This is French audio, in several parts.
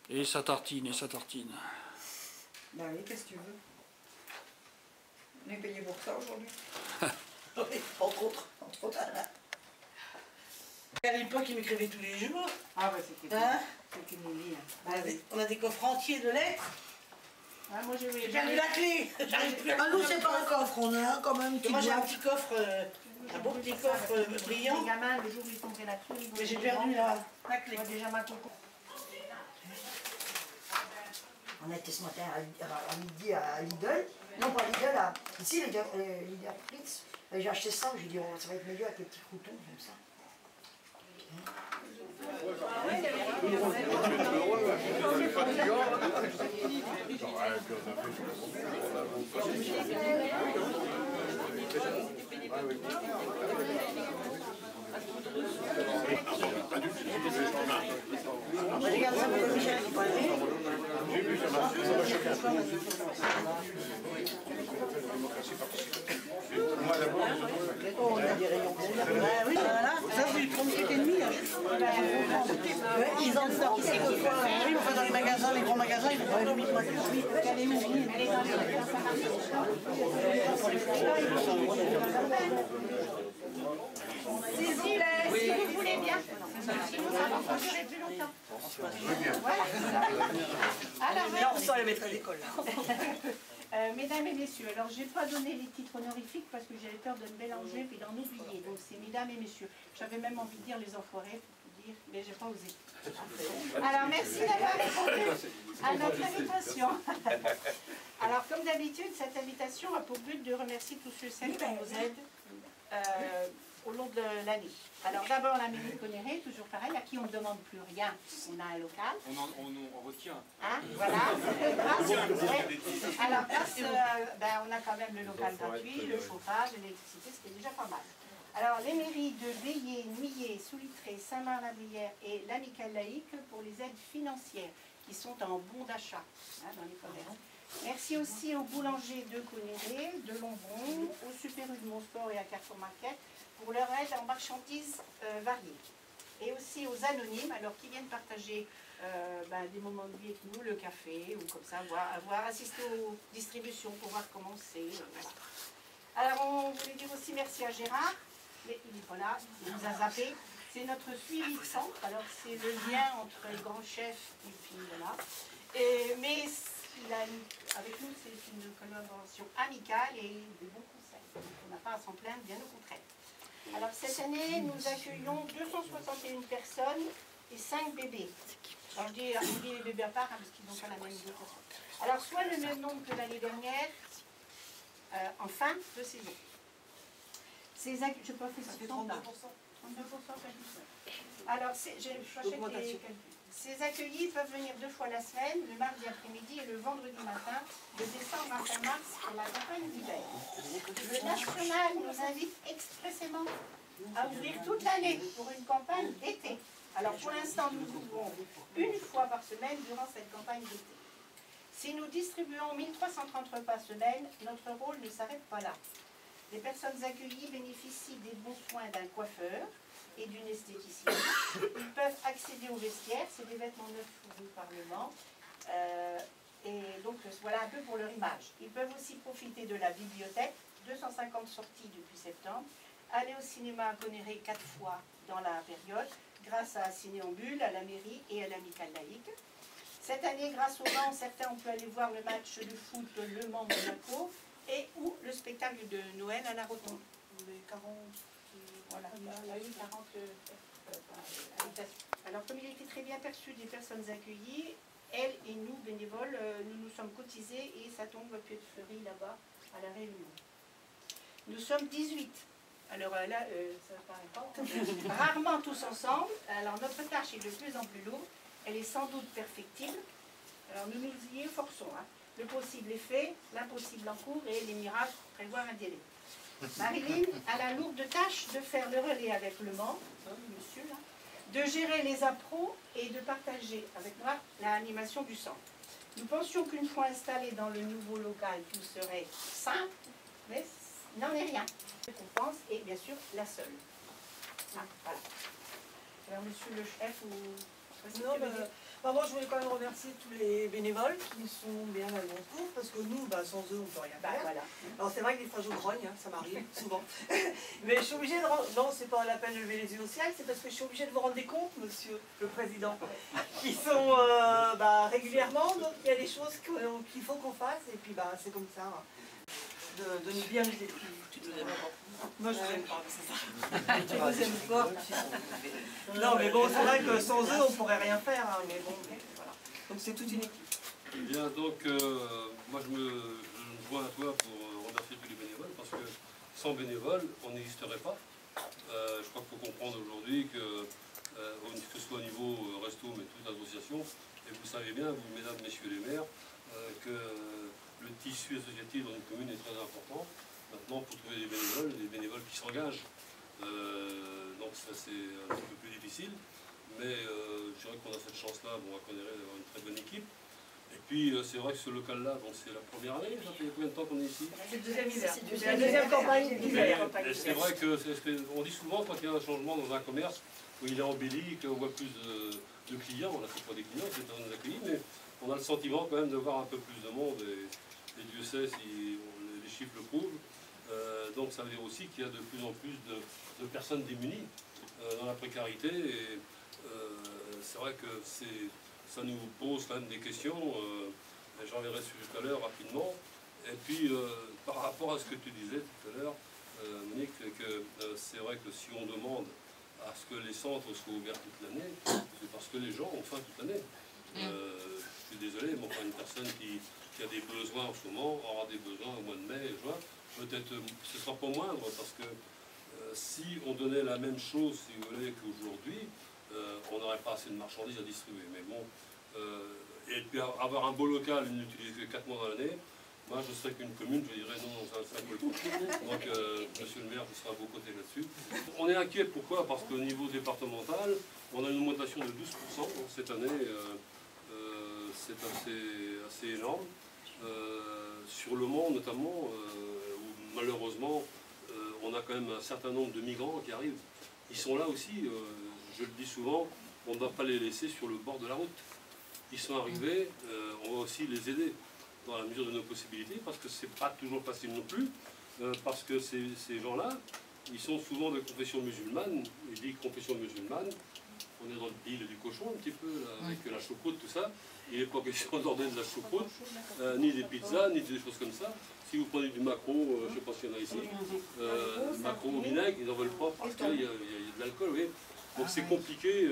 Et ça tartine, et ça tartine. Ben oui, qu'est-ce que tu veux? On est payé pour ça aujourd'hui. Oui, entre autres. À l'époque, il m'écrivait tous les jours. Ah bah c'était Hein? une vie. On a des coffres entiers de lettres. Ah, moi j'ai J'ai la clé. J'arrive plus à... Ah, nous, c'est pas un coffre, on a quand même. Moi, j'ai un petit coffre, un beau petit coffre brillant. Les gamins, le jour où ils tombaient là-dessus, Mais j'ai perdu la clé. moi déjà ma coco. On était ce matin à midi à Lidl. Non, pas Lidl, ici, Lidl Fritz. J'ai acheté ça, j'ai dit, oh, ça va être meilleur avec les petits croutons comme ça. Regarde ça, pour Michel qui parlait. Oh, on a des rayons. Oui, voilà. Ça, c'est du 37,5. Ils en sortent. Oui, enfin, dans les magasins, les grands magasins, ils font pas demi points. Elle est où? Elle est dans S'il vous plaît, si vous voulez bien. Sinon, ça va pas durer plus longtemps. Alors, là, on sent les maîtres d'école. mesdames et messieurs, alors je n'ai pas donné les titres honorifiques parce que j'avais peur de me mélanger et d'en oublier. Donc c'est mesdames et messieurs. J'avais même envie de dire les enfoirés, pour dire, mais j'ai pas osé. Alors merci d'avoir répondu à notre invitation. Alors comme d'habitude, cette invitation a pour but de remercier tous ceux et celles qui nous aident au long de l'année. Alors d'abord la mairie de Conneré, toujours pareil, à qui on ne demande plus rien, on a un local. On retient. Hein, voilà. Alors on a quand même le local gratuit, le chauffage, l'électricité, ce qui est déjà pas mal. Alors les mairies de Veillé, Nuillé, Soulitré, Saint-Marc-la-Brière et l'Amicale laïque pour les aides financières qui sont en bon d'achat dans les commerces. Merci aussi aux boulangers de Conneré, de Lombron, au Super U de Montsport et à Carrefour Market pour leur aide en marchandises variées. Et aussi aux anonymes, alors qui viennent partager des moments de vie avec nous, le café, ou comme ça, voir assister aux distributions pour voir comment c'est. Voilà. Alors on voulait dire aussi merci à Gérard, mais il est pas là, il nous a zappé. C'est notre suivi de centre, alors c'est le lien entre le grand chef et puis voilà. Mais avec nous, c'est une collaboration amicale et des bons conseils. On n'a pas à s'en plaindre, bien au contraire. Alors cette année, nous accueillons 261 personnes et 5 bébés. Alors je dis les bébés à part, parce qu'ils n'ont pas la même dotation. Alors soit le même nombre que l'année dernière, en fin de saison. Je n'ai pas fait ça fait 32%. 32%, alors, ces accueillis peuvent venir 2 fois la semaine, le mardi après-midi et le vendredi matin, de décembre à fin mars pour la campagne d'hiver. Le national nous invite expressément à ouvrir toute l'année pour une campagne d'été. Alors pour l'instant, nous ouvrons 1 fois par semaine durant cette campagne d'été. Si nous distribuons 1330 repas semaine, notre rôle ne s'arrête pas là. Les personnes accueillies bénéficient des bons soins d'un coiffeur et d'une esthéticienne. Ils peuvent accéder aux vestiaires, c'est des vêtements neufs fournis par le Mans. Et donc voilà un peu pour leur image. Ils peuvent aussi profiter de la bibliothèque, 250 sorties depuis septembre, aller au cinéma à Conneré 4 fois dans la période, grâce à Cinéambule, à la mairie et à l'Amicale laïque. Cette année, grâce au Mans, certains ont pu aller voir le match de foot Le Mans-Monaco et ou le spectacle de Noël à la Rotonde. Voilà, il y a eu 40 invitations. Alors, comme il était très bien perçu des personnes accueillies, elles et nous, bénévoles, nous nous sommes cotisés et ça tombe au pied de Fleury, là-bas, à la Réunion. Nous sommes 18. Alors là, ça ne paraît pas. Rarement tous ensemble. Alors, notre tâche est de plus en plus lourde. Elle est sans doute perfectible. Alors, nous nous y efforçons. Le possible est fait, l'impossible en cours et les miracles prévoient un délai. Marilyn a la lourde tâche de faire le relais avec le Mans, monsieur là, de gérer les appros et de partager avec moi l'animation du centre. Nous pensions qu'une fois installé dans le nouveau local, tout serait simple, mais il n'en est rien. Qu'on pense est bien sûr la seule. Voilà. Alors monsieur le chef, ou... Enfin, moi, je voulais quand même remercier tous les bénévoles qui sont bien à mon cours, parce que nous, sans eux, on ne peut rien faire. Voilà. Alors, c'est vrai que des fois, je grogne, hein, ça m'arrive souvent. Mais je suis obligée de rendre... Non, c'est pas la peine de lever les yeux au ciel, c'est parce que je suis obligée de vous rendre des comptes, monsieur le président, qui sont régulièrement, donc il y a des choses qu'il faut qu'on fasse, et puis c'est comme ça, de nous bien amuser. Moi, je vous aime pas, c'est ça. Tu vous aimes pas. Non, mais bon, c'est vrai que sans eux, on pourrait rien faire, hein, mais bon, voilà. Donc c'est toute une équipe. Bien, donc, moi, je me joins à toi pour remercier tous les bénévoles, parce que sans bénévoles, on n'existerait pas. Je crois qu'il faut comprendre aujourd'hui que ce soit au niveau resto, mais toute association, et vous savez bien, vous, mesdames, messieurs les maires, que le tissu associatif dans une commune est très important. Maintenant, pour trouver des bénévoles qui s'engagent. Donc ça c'est un petit peu plus difficile, mais je dirais qu'on a cette chance-là, on connaît d'avoir une très bonne équipe. Et puis c'est vrai que ce local-là, c'est la première année, ça fait combien de temps qu'on est ici? C'est le deuxième hiver. C'est la deuxième campagne d'hiver. C'est vrai que, on dit souvent quand il y a un changement dans un commerce, où il est embelli, qu'on voit plus de clients, on n'a pas des clients, c'est un accueillis, mais on a le sentiment quand même de voir un peu plus de monde, et Dieu sait si les chiffres le prouvent. Donc ça veut dire aussi qu'il y a de plus en plus de personnes démunies dans la précarité, et c'est vrai que ça nous pose quand même des questions, j'en verrai tout à l'heure rapidement. Et puis par rapport à ce que tu disais tout à l'heure, Monique, c'est vrai que si on demande à ce que les centres soient ouverts toute l'année, c'est parce que les gens ont faim toute l'année. Je suis désolé, mais enfin, une personne qui a des besoins en ce moment aura des besoins au mois de mai et juin. Peut-être ce ne sera pas moindre, parce que si on donnait la même chose, si vous voulez, qu'aujourd'hui, on n'aurait pas assez de marchandises à distribuer. Mais bon, et puis avoir un beau local, ne l'utiliser que 4 mois dans l'année, moi je serais qu'une commune, je dirais non, ça ne pas le coup. Donc, monsieur le maire, je serai à vos côtés là-dessus. On est inquiet, pourquoi? Parce qu'au niveau départemental, on a une augmentation de 12% cette année, c'est assez énorme. Sur le Mans notamment, où malheureusement on a quand même un certain nombre de migrants qui arrivent. Ils sont là aussi, je le dis souvent, on ne va pas les laisser sur le bord de la route. Ils sont arrivés, on va aussi les aider dans la mesure de nos possibilités, parce que c'est pas toujours facile non plus, parce que ces gens-là, ils sont souvent de confession musulmane, ils disent confession musulmane. On est dans le deal du cochon un petit peu, là, avec la choucroute, tout ça. Il n'est pas question d'ordonner de la choucroute, ni des pizzas, ni des choses comme ça. Si vous prenez du maquereau, je ne sais pas s'il y en a ici, maquereau au vinaigre, ils n'en veulent pas parce qu'il y a de l'alcool, oui. Donc c'est compliqué,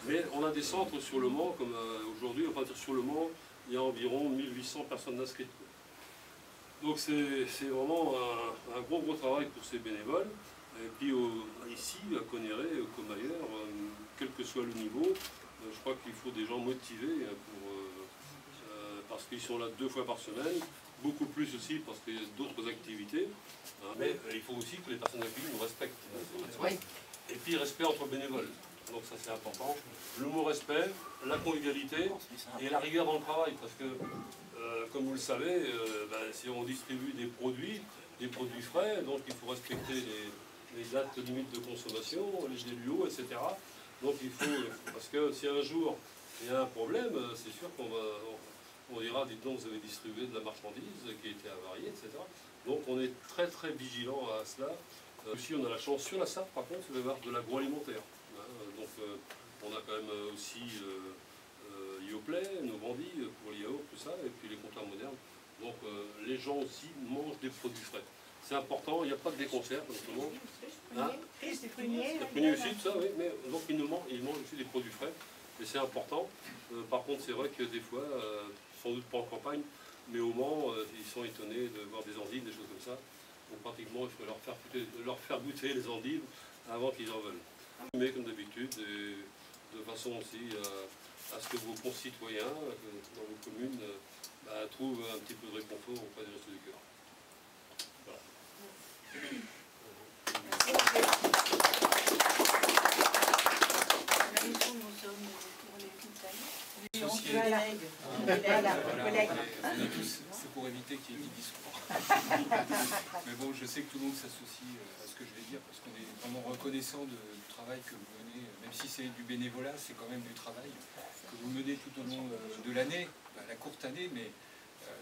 mais on a des centres sur le Mans, comme aujourd'hui, on va dire sur le Mans, il y a environ 1800 personnes inscrites. Donc c'est vraiment un gros travail pour ces bénévoles. Et puis ici, à Conneré, comme ailleurs, quel que soit le niveau, je crois qu'il faut des gens motivés parce qu'ils sont là 2 fois par semaine, beaucoup plus aussi parce qu'il y a d'autres activités. Mais il faut aussi que les personnes accueillies nous respectent. Et puis respect entre bénévoles. Donc ça c'est important. Le mot respect, la convivialité et la rigueur dans le travail. Parce que, comme vous le savez, si on distribue des produits frais, donc il faut respecter les dates limites de consommation, les lieux, etc. Donc il faut, parce que si un jour il y a un problème, c'est sûr qu'on dira, dites donc, vous avez distribué de la marchandise qui était avariée, etc. Donc on est très vigilant à cela. Aussi on a la chance sur la Sarthe, par contre, d'avoir de l'agroalimentaire. Donc on a quand même aussi Yoplait, Novandi pour les yaourts, tout ça, et puis les comptoirs modernes. Donc les gens aussi mangent des produits frais. C'est important, il n'y a pas que des conserves en ce moment. C'est prunier aussi, tout ça, oui, mais donc ils mangent aussi des produits frais, et c'est important. Par contre, c'est vrai que des fois, sans doute pas en campagne, mais au Mans, ils sont étonnés de voir des endives, des choses comme ça. Donc pratiquement, il faut leur faire goûter les endives avant qu'ils en veulent. Mais comme d'habitude, de façon aussi à ce que vos concitoyens dans vos communes trouvent un petit peu de réconfort auprès des Restos du Cœur. C'est pour éviter qu'il y ait des discours. Mais bon, je sais que tout le monde s'associe à ce que je vais dire, parce qu'on est vraiment reconnaissant du travail que vous menez, même si c'est du bénévolat, c'est quand même du travail que vous tout au long de l'année, la courte année, mais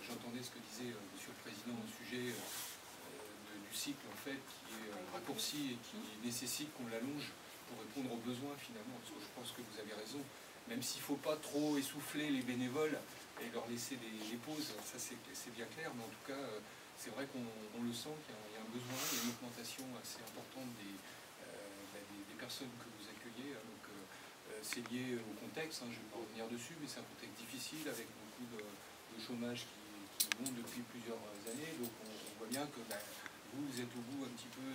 j'entendais ce que disait Monsieur le Président au sujet du cycle en fait, qui est raccourci et qui nécessite qu'on l'allonge pour répondre aux besoins finalement, parce que je pense que vous avez raison, même s'il ne faut pas trop essouffler les bénévoles et leur laisser des pauses, ça c'est bien clair, mais en tout cas c'est vrai qu'on le sent qu'il y a un besoin, il y a une augmentation assez importante des personnes que vous accueillez, donc c'est lié au contexte, je ne vais pas revenir dessus, mais c'est un contexte difficile avec beaucoup de chômage qui monte depuis plusieurs années, donc on voit bien que vous êtes au bout un petit peu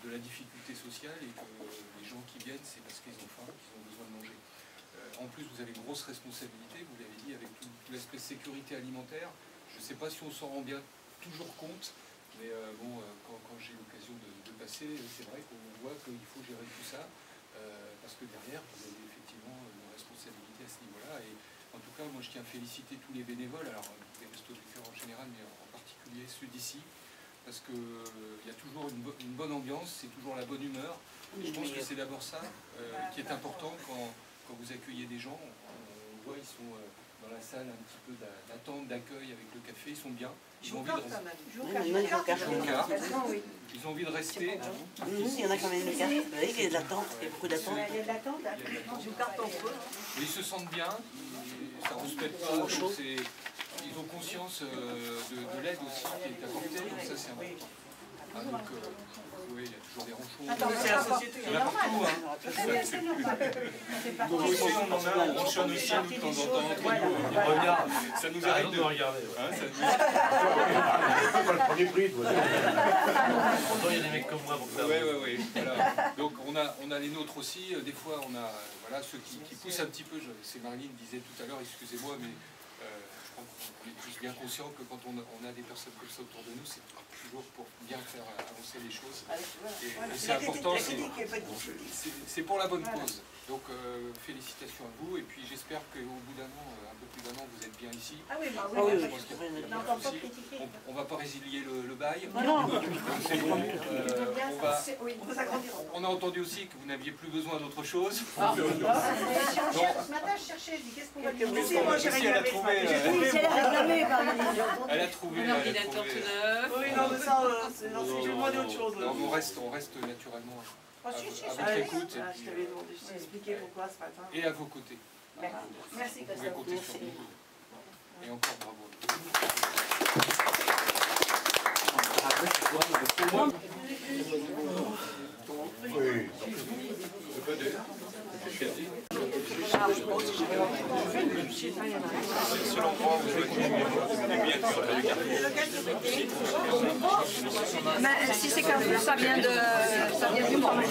de la difficulté sociale et que les gens qui viennent, c'est parce qu'ils ont faim, qu'ils ont besoin de manger. En plus, vous avez une grosse responsabilité, vous l'avez dit, avec tout l'aspect sécurité alimentaire. Je ne sais pas si on s'en rend bien toujours compte, mais bon, quand j'ai l'occasion de passer, c'est vrai qu'on voit qu'il faut gérer tout ça, parce que derrière, vous avez effectivement une responsabilité à ce niveau-là. Et en tout cas, moi, je tiens à féliciter tous les bénévoles, alors les Restos du Cœur en général, mais en particulier ceux d'ici, parce qu'il y a toujours une bonne ambiance, c'est toujours la bonne humeur. Je pense que c'est d'abord ça qui est important quand vous accueillez des gens. On voit, ils sont dans la salle un petit peu d'attente, d'accueil avec le café, ils sont bien. Ils ont envie de rester. Ils ont envie de rester. Il y en a quand même une carte. Vous voyez qu'il y a de l'attente, il y a beaucoup d'attente. Il y a de l'attente, Je carte entre eux. Ils se sentent bien, ça ne respecte pas. Donc ils ont conscience de l'aide aussi qui est apportée, donc ça c'est important. Donc, oui, il y a toujours des ronchons. C'est la société. Il y en a partout. Nous aussi, on ronchonne aussi de temps en temps entre nous. On regarde, ça nous arrive de regarder. C'est pas le premier prix, toi. Pourtant, il y a des mecs comme moi pour ça. Oui, voilà. Donc on a les nôtres aussi. Des fois, on a ceux qui poussent un petit peu. C'est Marlene disait tout à l'heure, excusez-moi, mais je crois qu'on est tous bien conscients que quand on a des personnes comme ça autour de nous, c'est toujours pour bien faire avancer les choses. Et c'est important, c'est pour la bonne cause. Donc félicitations à vous, et puis j'espère qu'au bout d'un an, un peu plus d'un an, vous êtes bien ici. Ah oui, Je pense qu'il y a aussi. On ne va pas résilier le bail. C'est bon. On a entendu aussi que vous n'aviez plus besoin d'autre chose. Ce matin, je cherchais, je dis qu'est-ce qu'on va dire. Elle a trouvé. Oui, non, mais ça, je vais demander autre chose. On reste naturellement à votre écoute. Je t'avais demandé, je t'ai expliqué pourquoi ce matin. Et à vos côtés. Merci, Vous pouvez compter sur nous. Et encore bravo. Oui. Mais si c'est comme ça vient du monde.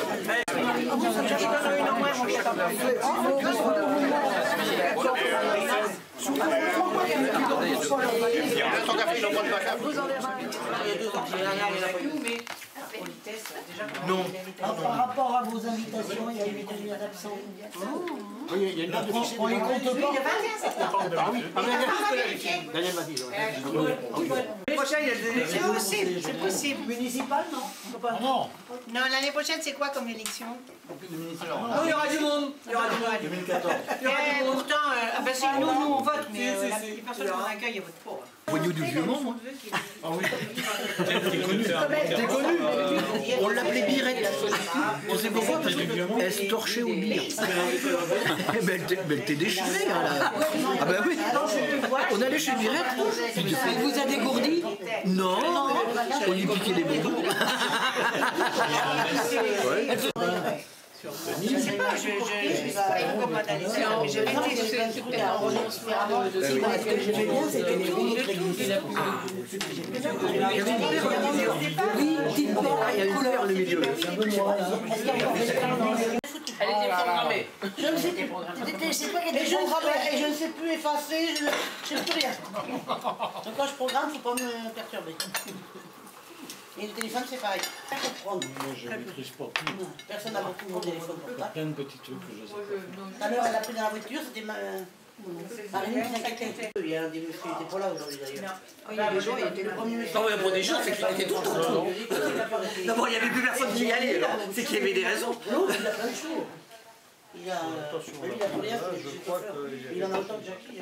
Non. Par rapport à vos invitations, il y a eu des absents. Oui, il y a une date de fixée. On les compte pas. Ah oui, Daniel m'a dit. L'année prochaine, il y a des élections. C'est possible. Municipal, non? Non. Non, l'année prochaine, c'est quoi comme élection? Non, il y aura du monde. Il y aura du monde. 2014. Pourtant, si nous on vote, mais les personnes qu'on accueille, elles votent pour. Voyou du vieux monde, moi. Ah oui. T'es connu. On l'appelait Birette. On sait pourquoi, parce qu'elle se torchait au bire. Mais elle t'est déchirée, là. Ah ben oui. On allait chez Birette. Elle vous a dégourdi? Non. On lui piquait les bonbons. Je sais pas, je sais pas comment d'aller ça, mais j'avais été sur Ce que j'aimais bien, c'était les minutes régulières. Oui, petite porte, il y a une couleur, le milieu. Elle était programmée. Je ne sais plus. C'est toi qui étais programmé et je ne sais plus effacer, je ne sais plus rien. Donc quand je programme, il ne faut pas me perturber. Et le téléphone, c'est pareil. Moi, je ne maîtrise pas tout. Personne n'a beaucoup mon téléphone Il y a plein de petits trucs que je sais pas. Tout à l'heure, elle a pris dans la voiture, c'était Marine qui s'inquiétait. Il y a un des messieurs qui n'était pas là aujourd'hui d'ailleurs. Il y a des jours, il était le premier monsieur. Non, mais pour des jours, c'est qu'il était tout le temps. D'abord, il n'y avait plus personne qui y allait, alors c'est qu'il y avait des raisons. Non, il a plein de choses. Il a, lui, il a Goliath, il en a autant que Jackie.